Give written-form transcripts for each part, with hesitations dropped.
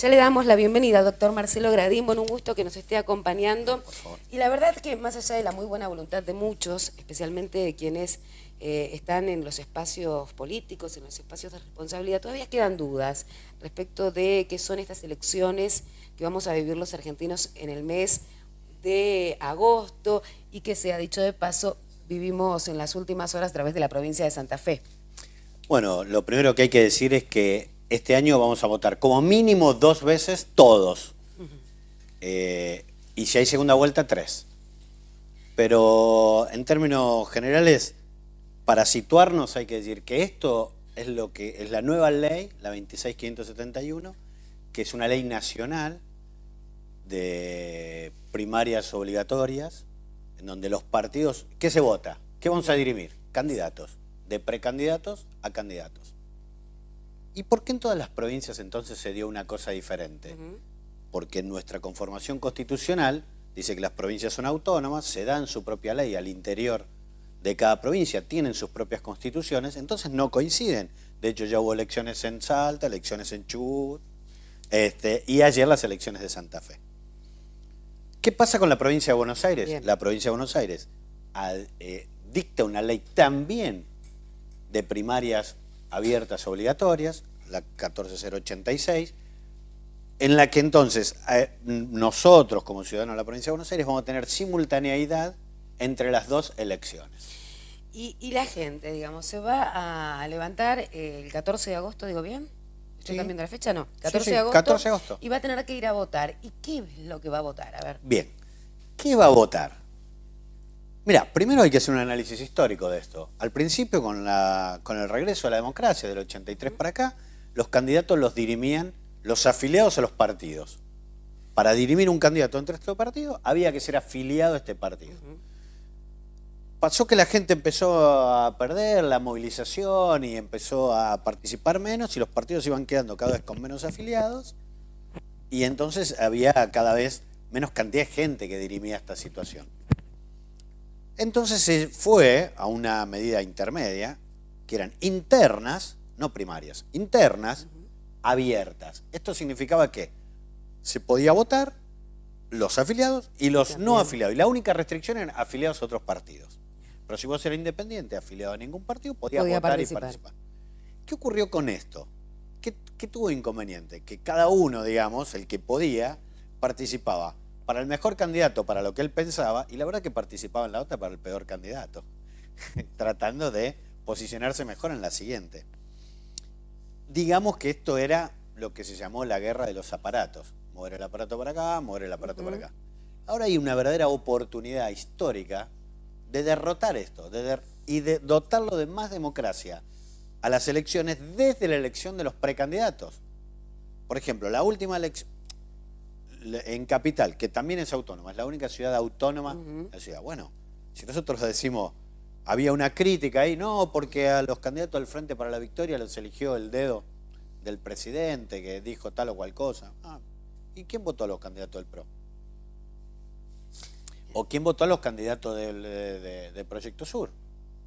Ya le damos la bienvenida al doctor Marcelo Gradín, bueno, un gusto que nos esté acompañando. Por favor. Y la verdad que más allá de la muy buena voluntad de muchos, especialmente de quienes están en los espacios políticos, en los espacios de responsabilidad, todavía quedan dudas respecto de qué son estas elecciones que vamos a vivir los argentinos en el mes de agosto y que, sea dicho de paso, vivimos en las últimas horas a través de la provincia de Santa Fe. Bueno, lo primero que hay que decir es que este año vamos a votar como mínimo 2 veces todos. Y si hay segunda vuelta, 3. Pero en términos generales, para situarnos hay que decir que esto es lo que es la nueva ley, la 26.571, que es una ley nacional de primarias obligatorias, en donde los partidos, ¿qué se vota? ¿Qué vamos a dirimir? Candidatos, de precandidatos a candidatos. ¿Y por qué en todas las provincias entonces se dio una cosa diferente? Porque en nuestra conformación constitucional dice que las provincias son autónomas, se dan su propia ley al interior de cada provincia, tienen sus propias constituciones, entonces no coinciden. De hecho ya hubo elecciones en Salta, elecciones en Chubut, y ayer las elecciones de Santa Fe. ¿Qué pasa con la provincia de Buenos Aires? Bien. La provincia de Buenos Aires dicta una ley también de primarias abiertas obligatorias, la 14086, en la que entonces nosotros como ciudadanos de la provincia de Buenos Aires vamos a tener simultaneidad entre las dos elecciones. Y la gente, digamos, se va a levantar el 14 de agosto, ¿digo bien? ¿Estoy Sí. cambiando la fecha? No, 14 Sí, de agosto. 14 de agosto. Y va a tener que ir a votar. ¿Y qué es lo que va a votar? A ver. Bien, ¿qué va a votar? Mirá, primero hay que hacer un análisis histórico de esto. Al principio, con el regreso a la democracia del 83 para acá, los candidatos los dirimían los afiliados a los partidos. Para dirimir un candidato entre estos partidos, había que ser afiliado a este partido. Pasó que la gente empezó a perder la movilización y empezó a participar menos y los partidos iban quedando cada vez con menos afiliados y entonces había cada vez menos cantidad de gente que dirimía esta situación. Entonces se fue a una medida intermedia, que eran internas, no primarias, internas, abiertas. Esto significaba que se podía votar los afiliados y los no afiliados. Y la única restricción eran afiliados a otros partidos. Pero si vos eras independiente, afiliado a ningún partido, podías votar y participar. ¿Qué ocurrió con esto? ¿Qué tuvo inconveniente? Que cada uno, digamos, el que podía, participaba para el mejor candidato, para lo que él pensaba, y la verdad que participaba en la otra para el peor candidato, tratando de posicionarse mejor en la siguiente. Digamos que esto era lo que se llamó la guerra de los aparatos. Mover el aparato para acá, mover el aparato para acá. Ahora hay una verdadera oportunidad histórica de derrotar esto y de dotarlo de más democracia a las elecciones desde la elección de los precandidatos. Por ejemplo, la última elección en Capital, que también es autónoma, es la única ciudad autónoma de la ciudad. Bueno, si nosotros decimos, había una crítica ahí, no, porque a los candidatos del Frente para la Victoria los eligió el dedo del presidente que dijo tal o cual cosa. ¿Y quién votó a los candidatos del PRO? ¿O quién votó a los candidatos de Proyecto Sur?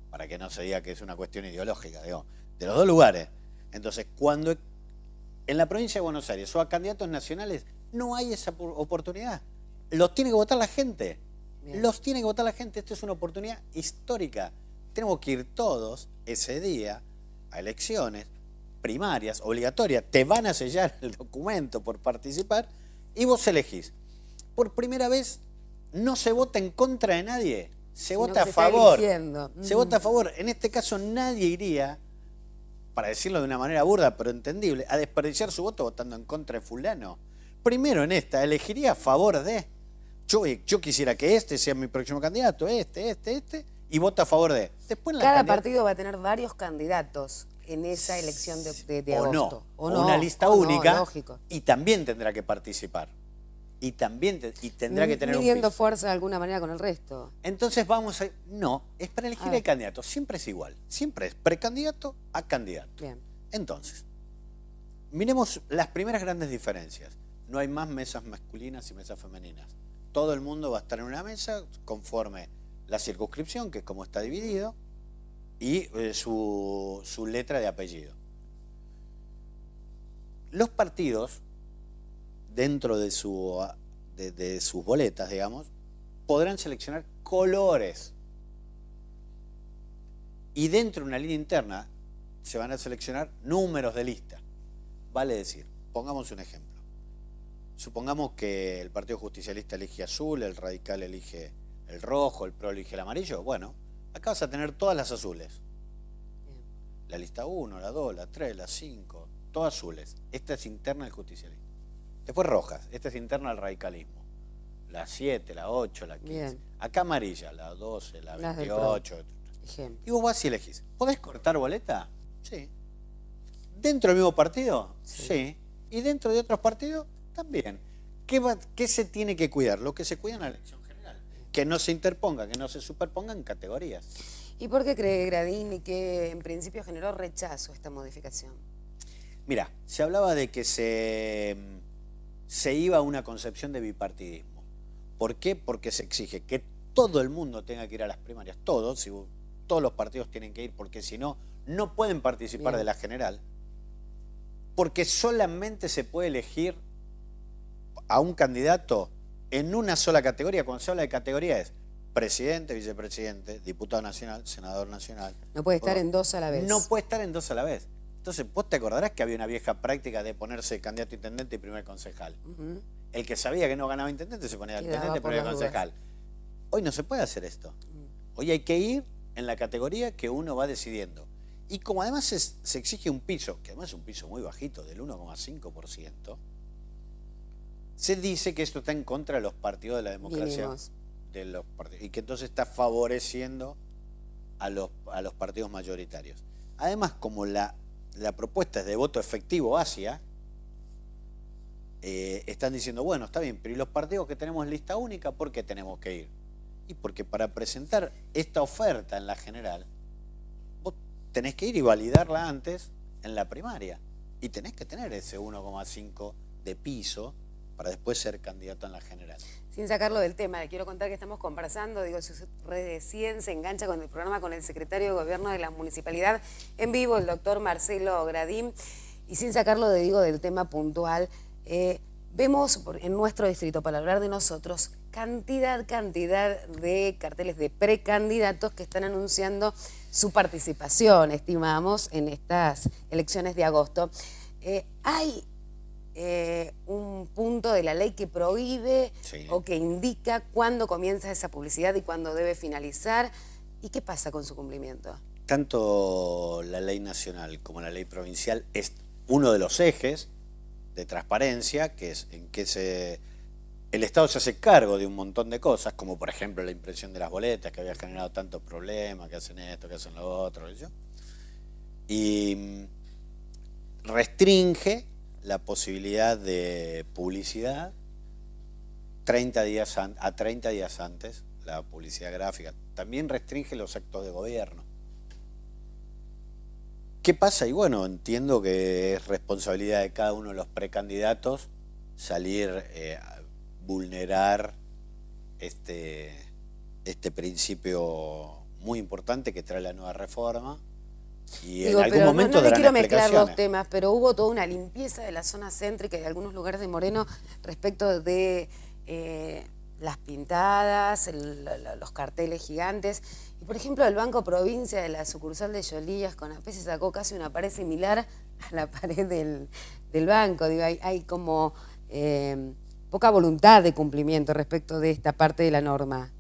Para que no se diga que es una cuestión ideológica, digo, de los dos lugares. Entonces, cuando en la provincia de Buenos Aires o a candidatos nacionales, no hay esa oportunidad. Los tiene que votar la gente. Bien. Los tiene que votar la gente. Esto es una oportunidad histórica. Tenemos que ir todos ese día a elecciones primarias, obligatorias. Te van a sellar el documento por participar y vos elegís. Por primera vez no se vota en contra de nadie, se vota a favor. Se vota a favor. En este caso nadie iría, para decirlo de una manera burda pero entendible, a desperdiciar su voto votando en contra de fulano. Primero en esta, elegiría a favor de. Yo quisiera que este sea mi próximo candidato, y vota a favor de. Después cada partido va a tener varios candidatos en esa elección de agosto. O una lista única, lógico. Y también tendrá que participar. Y también tendrá que tener midiendo fuerza de alguna manera con el resto. Entonces vamos a... No, es para elegir el candidato. Siempre es igual. Siempre es precandidato a candidato. Bien. Entonces, miremos las primeras grandes diferencias. No hay más mesas masculinas y mesas femeninas. Todo el mundo va a estar en una mesa conforme la circunscripción, que es como está dividido, y su letra de apellido. Los partidos dentro de de sus boletas, digamos, podrán seleccionar colores. Y dentro de una línea interna se van a seleccionar números de lista. Vale decir, pongamos un ejemplo. Supongamos que el Partido Justicialista elige azul, el Radical elige el rojo, el PRO elige el amarillo. Bueno, acá vas a tener todas las azules. La lista 1, la 2, la 3, la 5, todas azules. Esta es interna del justicialismo. Después rojas, esta es interna del radicalismo. La 7, la 8, la 15. Bien. Acá amarilla, la 12, la 28. Y vos vas y elegís. ¿Podés cortar boleta? Sí. ¿Dentro del mismo partido? Sí. ¿Y dentro de otros partidos? También. ¿Qué se tiene que cuidar? Lo que se cuida en la elección general. Que no se interponga, que no se superpongan categorías. ¿Y por qué cree Gradini que en principio generó rechazo esta modificación? Mira, se hablaba de que se iba a una concepción de bipartidismo. ¿Por qué? Porque se exige que todo el mundo tenga que ir a las primarias, todos los partidos tienen que ir, porque si no, no pueden participar Bien. De la general, porque solamente se puede elegir a un candidato en una sola categoría. Cuando se habla de categoría es presidente, vicepresidente, diputado nacional, senador nacional. No puede estar en dos a la vez. No puede estar en dos a la vez. Entonces, vos te acordarás que había una vieja práctica de ponerse candidato a intendente y primer concejal. El que sabía que no ganaba intendente se ponía intendente y primer concejal. Hoy no se puede hacer esto. Hoy hay que ir en la categoría que uno va decidiendo. Y como además se exige un piso, que además es un piso muy bajito, del 1,5%, se dice que esto está en contra de los partidos de la democracia. De los partidos, y que entonces está favoreciendo a los partidos mayoritarios. Además, como la propuesta es de voto efectivo hacia, están diciendo, bueno, está bien, pero ¿y los partidos que tenemos lista única, por qué tenemos que ir? Y porque para presentar esta oferta en la general, vos tenés que ir y validarla antes en la primaria. Y tenés que tener ese 1,5 de piso para después ser candidato en la general. Sin sacarlo del tema, le quiero contar que estamos conversando, digo, si usted recién se engancha con el programa con el secretario de Gobierno de la Municipalidad en vivo, el doctor Marcelo Gradín, y sin sacarlo del tema puntual, vemos en nuestro distrito, para hablar de nosotros, cantidad de carteles de precandidatos que están anunciando su participación, estimamos, en estas elecciones de agosto. Hay un punto de la ley que prohíbe o que indica cuándo comienza esa publicidad y cuándo debe finalizar. ¿Y qué pasa con su cumplimiento? Tanto la ley nacional como la ley provincial es uno de los ejes de transparencia, que es en que el Estado se hace cargo de un montón de cosas, como por ejemplo la impresión de las boletas, que había generado tantos problemas, que hacen esto, que hacen lo otro, y restringe la posibilidad de publicidad 30 días antes, la publicidad gráfica. También restringe los actos de gobierno. ¿Qué pasa? Y bueno, entiendo que es responsabilidad de cada uno de los precandidatos salir a vulnerar este principio muy importante que trae la nueva reforma. Y en algún momento no le quiero mezclar los temas, pero hubo toda una limpieza de la zona céntrica y de algunos lugares de Moreno respecto de las pintadas, los carteles gigantes. Y por ejemplo, el Banco Provincia de la sucursal de Yolías con AP se sacó casi una pared similar a la pared del banco. Digo, hay como poca voluntad de cumplimiento respecto de esta parte de la norma.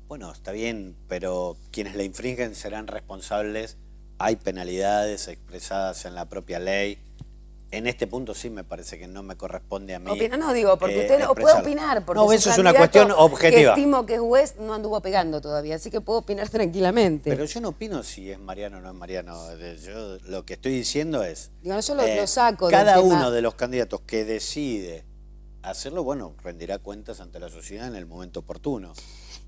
Bueno, está bien, pero quienes la infringen serán responsables. Hay penalidades expresadas en la propia ley. En este punto sí me parece que no me corresponde a mí. No, digo, porque usted puede opinar. Porque no, eso es una cuestión objetiva. Que estimo que es juez, no anduvo pegando todavía, así que puedo opinar tranquilamente. Pero yo no opino si es Mariano o no es Mariano. Yo lo que estoy diciendo es... Digo, yo lo saco cada uno de los candidatos que decide hacerlo, bueno, rendirá cuentas ante la sociedad en el momento oportuno.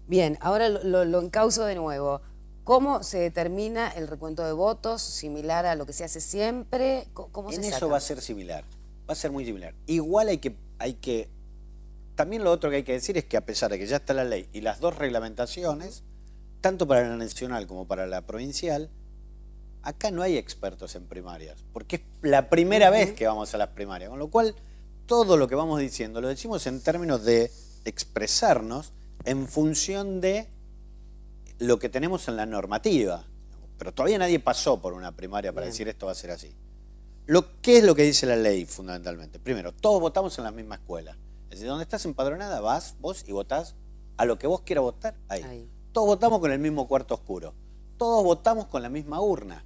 Bien, ahora lo encauzo de nuevo. ¿Cómo se determina el recuento de votos? ¿Similar a lo que se hace siempre? ¿Cómo se saca? En eso va a ser similar, va a ser muy similar. Igual hay que... También lo otro que hay que decir es que a pesar de que ya está la ley y las dos reglamentaciones, tanto para la nacional como para la provincial, acá no hay expertos en primarias, porque es la primera vez que vamos a las primarias, con lo cual todo lo que vamos diciendo lo decimos en términos de expresarnos en función de lo que tenemos en la normativa. Pero todavía nadie pasó por una primaria para decir esto va a ser así. ¿Qué es lo que dice la ley fundamentalmente? Primero, todos votamos en la misma escuela. Es decir, donde estás empadronada, vas vos y votás a lo que vos quieras votar, ahí. Todos votamos con el mismo cuarto oscuro. Todos votamos con la misma urna.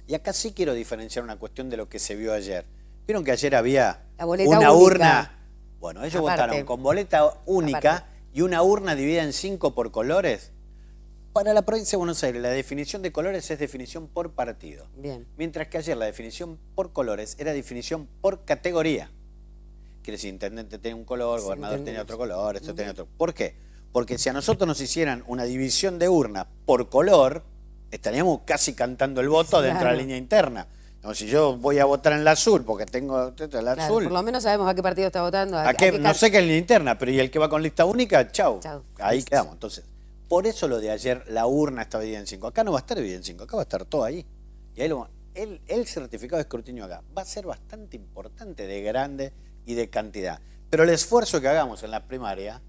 Y acá sí quiero diferenciar una cuestión de lo que se vio ayer. ¿Vieron que ayer había una urna? Bueno, ellos votaron con boleta única y una urna dividida en 5 por colores. Para la provincia de Buenos Aires, la definición de colores es definición por partido. Bien. Mientras que ayer la definición por colores era definición por categoría. Quiere decir, intendente tenía un color, gobernador tenía otro color, esto tenía otro. ¿Por qué? Porque si a nosotros nos hicieran una división de urna por color, estaríamos casi cantando el voto dentro de la línea interna. No, si yo voy a votar en el azul porque tengo el azul. Por lo menos sabemos a qué partido está votando. No sé qué es línea interna, pero y el que va con lista única, chau. Ahí quedamos. Entonces, por eso lo de ayer, la urna está dividida en 5. Acá no va a estar dividida en 5, acá va a estar todo ahí. Y ahí el certificado de escrutinio acá va a ser bastante importante de grande y de cantidad. Pero el esfuerzo que hagamos en la primaria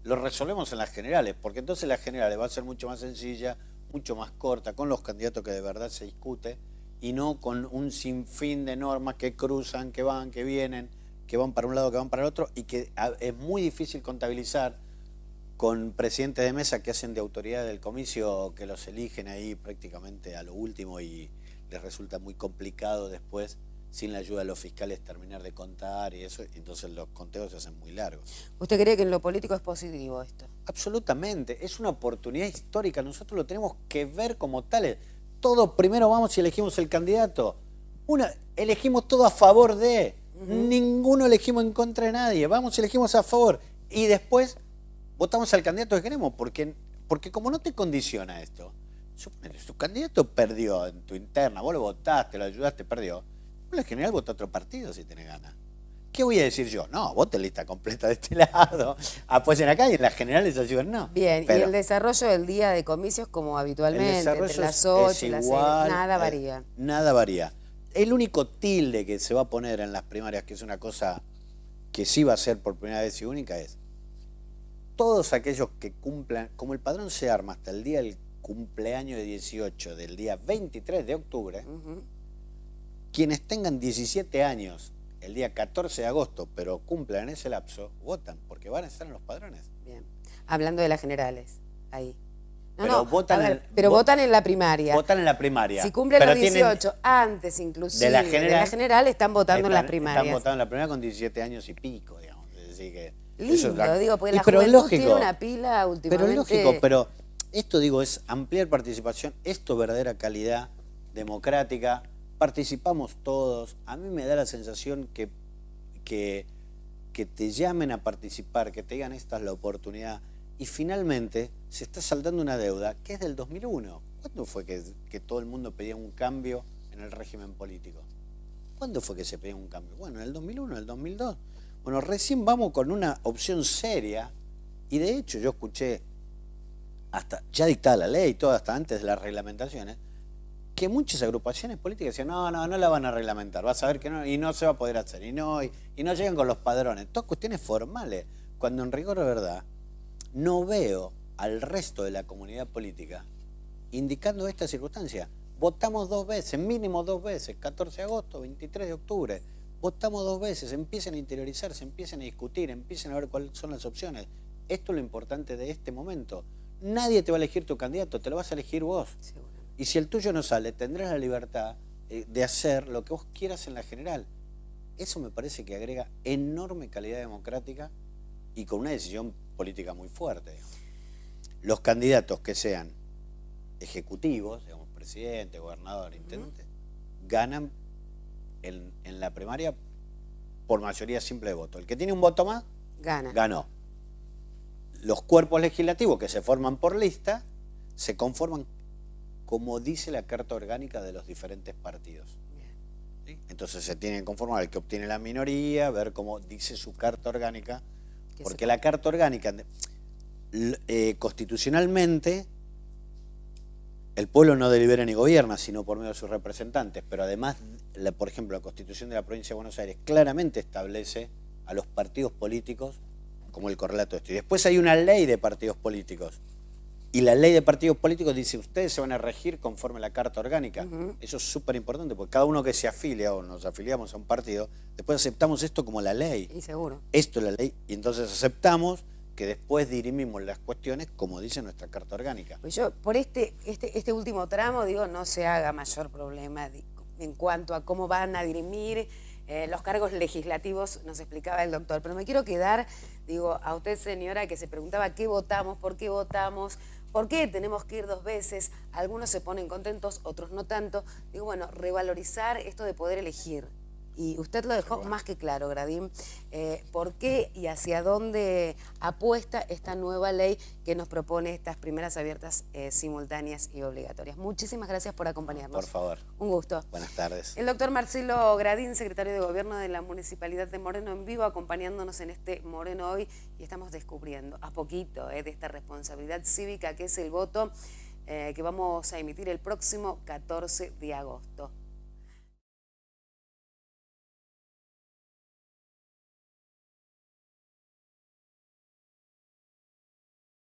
lo resolvemos en las generales, porque entonces las generales va a ser mucho más sencilla, mucho más corta, con los candidatos que de verdad se discute y no con un sinfín de normas que cruzan, que van, que vienen, que van para un lado, que van para el otro y que es muy difícil contabilizar con presidentes de mesa que hacen de autoridad del comicio, que los eligen ahí prácticamente a lo último y les resulta muy complicado después, sin la ayuda de los fiscales, terminar de contar y eso, entonces los conteos se hacen muy largos. ¿Usted cree que en lo político es positivo esto? Absolutamente, es una oportunidad histórica, nosotros lo tenemos que ver como tales. Todo primero vamos y elegimos el candidato, elegimos todo a favor de, ninguno elegimos en contra de nadie, vamos y elegimos a favor y después votamos al candidato que queremos, porque como no te condiciona esto, suponete, tu candidato perdió en tu interna, vos lo votaste, lo ayudaste, perdió, en general vota otro partido si tenés ganas. ¿Qué voy a decir yo? No, vote lista completa de este lado, apoyen acá y en las generales ayudan, no. Bien, pero, y el desarrollo del día de comicios como habitualmente, entre las 8 y las 6, nada varía. Nada varía. El único tilde que se va a poner en las primarias, que es una cosa que sí va a ser por primera vez y única, es todos aquellos que cumplan, como el padrón se arma hasta el día del cumpleaños de 18, del día 23 de octubre, quienes tengan 17 años el día 14 de agosto, pero cumplan en ese lapso, votan, porque van a estar en los padrones. Bien. Hablando de las generales, ahí. Votan en la primaria. Votan en la primaria. Si cumplen los 18, antes inclusive de la general, están votando en las primarias. Están votando en la primaria con 17 años y pico, digamos. Es decir que lindo, digo, porque la juventud tiene una pila últimamente. Pero lógico, pero esto, digo, es ampliar participación, esto es verdadera calidad democrática, participamos todos, a mí me da la sensación que te llamen a participar, que te digan esta es la oportunidad, y finalmente se está saldando una deuda que es del 2001. ¿Cuándo fue que todo el mundo pedía un cambio en el régimen político? ¿Cuándo fue que se pedía un cambio? Bueno, en el 2001, en el 2002. Bueno, recién vamos con una opción seria, y de hecho yo escuché, hasta ya dictada la ley, todo hasta antes de las reglamentaciones, que muchas agrupaciones políticas decían, no la van a reglamentar, vas a ver que no, y no se va a poder hacer, y no llegan con los padrones, todas cuestiones formales, cuando en rigor de verdad no veo al resto de la comunidad política indicando esta circunstancia. Votamos 2 veces, mínimo 2 veces, 14 de agosto, 23 de octubre, votamos 2 veces, empiecen a interiorizarse, empiecen a discutir, empiecen a ver cuáles son las opciones. Esto es lo importante de este momento. Nadie te va a elegir tu candidato, te lo vas a elegir vos. Seguro. Y si el tuyo no sale, tendrás la libertad de hacer lo que vos quieras en la general. Eso me parece que agrega enorme calidad democrática y con una decisión política muy fuerte. Digamos. Los candidatos que sean ejecutivos, digamos, presidente, gobernador, intendente, ganan en la primaria por mayoría simple de voto. El que tiene un voto más, ganó. Los cuerpos legislativos que se forman por lista se conforman como dice la carta orgánica de los diferentes partidos. ¿Sí? Entonces se tiene que conformar el que obtiene la minoría, ver cómo dice su carta orgánica, porque la carta orgánica, constitucionalmente, el pueblo no delibera ni gobierna, sino por medio de sus representantes, pero además, por ejemplo, la Constitución de la Provincia de Buenos Aires claramente establece a los partidos políticos como el correlato de esto. Y después hay una ley de partidos políticos. Y la ley de partidos políticos dice, ustedes se van a regir conforme a la Carta Orgánica. Eso es súper importante, porque cada uno que se afilia o nos afiliamos a un partido, después aceptamos esto como la ley. Y seguro. Esto es la ley, y entonces aceptamos que después dirimimos las cuestiones como dice nuestra Carta Orgánica. Pues yo, por este último tramo, digo, no se haga mayor problema en cuanto a cómo van a dirimir los cargos legislativos, nos explicaba el doctor. Pero me quiero quedar, digo, a usted, señora, que se preguntaba qué votamos, por qué tenemos que ir 2 veces. Algunos se ponen contentos, otros no tanto. Digo, bueno, revalorizar esto de poder elegir. Y usted lo dejó más que claro, Gradín, por qué y hacia dónde apuesta esta nueva ley que nos propone estas primeras abiertas simultáneas y obligatorias. Muchísimas gracias por acompañarnos. Por favor. Un gusto. Buenas tardes. El doctor Marcelo Gradín, secretario de Gobierno de la Municipalidad de Moreno, en vivo, acompañándonos en este Moreno Hoy, y estamos descubriendo a poquito de esta responsabilidad cívica que es el voto que vamos a emitir el próximo 14 de agosto.